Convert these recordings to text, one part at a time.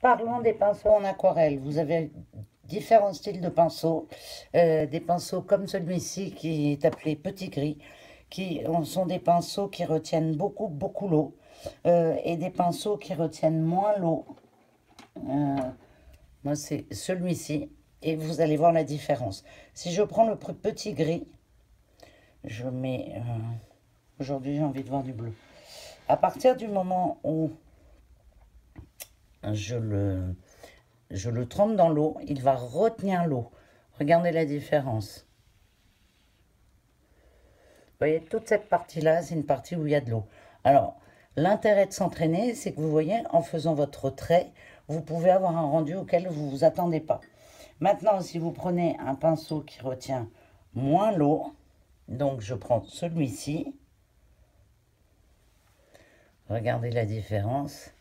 Parlons des pinceaux en aquarelle. Vous avez différents styles de pinceaux. Des pinceaux comme celui-ci qui est appelé petit gris, sont des pinceaux qui retiennent beaucoup l'eau, et des pinceaux qui retiennent moins l'eau. Euh, Moi, c'est celui-ci et vous allez voir la différence. Si je prends le petit gris, je mets... aujourd'hui, j'ai envie de voir du bleu. À partir du moment où je le, je le trempe dans l'eau, il va retenir l'eau. Regardez la différence. Vous voyez, toute cette partie-là, c'est une partie où il y a de l'eau. Alors, l'intérêt de s'entraîner, c'est que vous voyez, en faisant votre trait, vous pouvez avoir un rendu auquel vous ne vous attendez pas. Maintenant, si vous prenez un pinceau qui retient moins l'eau, donc je prends celui-ci, regardez la différence.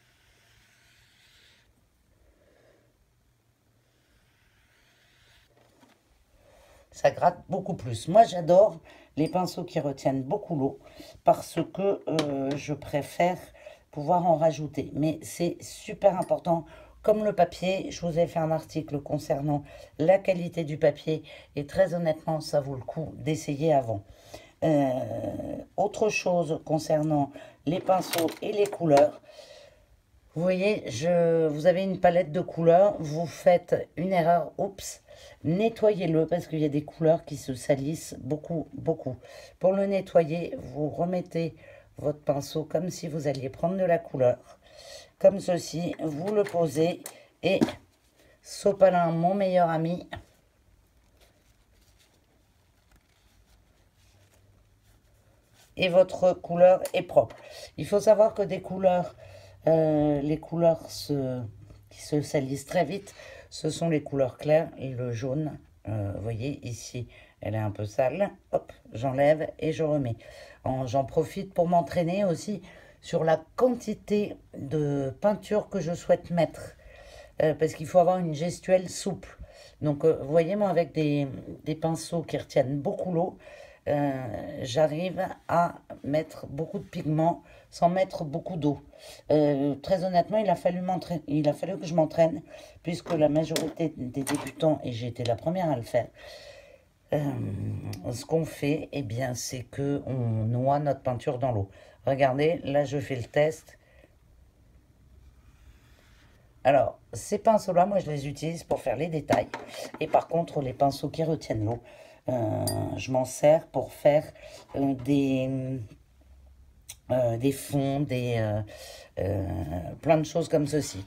Ça gratte beaucoup plus. Moi, j'adore les pinceaux qui retiennent beaucoup l'eau parce que je préfère pouvoir en rajouter. Mais c'est super important. Comme le papier, je vous ai fait un article concernant la qualité du papier et très honnêtement, ça vaut le coup d'essayer avant. Euh, Autre chose concernant les pinceaux et les couleurs, vous voyez, vous avez une palette de couleurs, vous faites une erreur, oups, nettoyez-le parce qu'il y a des couleurs qui se salissent beaucoup. Pour le nettoyer, vous remettez votre pinceau comme si vous alliez prendre de la couleur, comme ceci, vous le posez et sopalin, mon meilleur ami, et votre couleur est propre. Il faut savoir que les couleurs qui se salissent très vite, ce sont les couleurs claires et le jaune. Vous voyez ici, elle est un peu sale. Hop, j'enlève et je remets. J'en profite pour m'entraîner aussi sur la quantité de peinture que je souhaite mettre. Parce qu'il faut avoir une gestuelle souple. Donc, vous voyez, moi, avec des pinceaux qui retiennent beaucoup l'eau, j'arrive à mettre beaucoup de pigments sans mettre beaucoup d'eau. Très honnêtement, il a fallu que je m'entraîne, puisque la majorité des débutants, et j'ai été la première à le faire, euh, ce qu'on fait, eh bien, c'est que on noie notre peinture dans l'eau. Regardez, là, je fais le test. Alors, ces pinceaux-là, moi, je les utilise pour faire les détails. Et par contre, les pinceaux qui retiennent l'eau, je m'en sers pour faire des fonds, plein de choses comme ceci.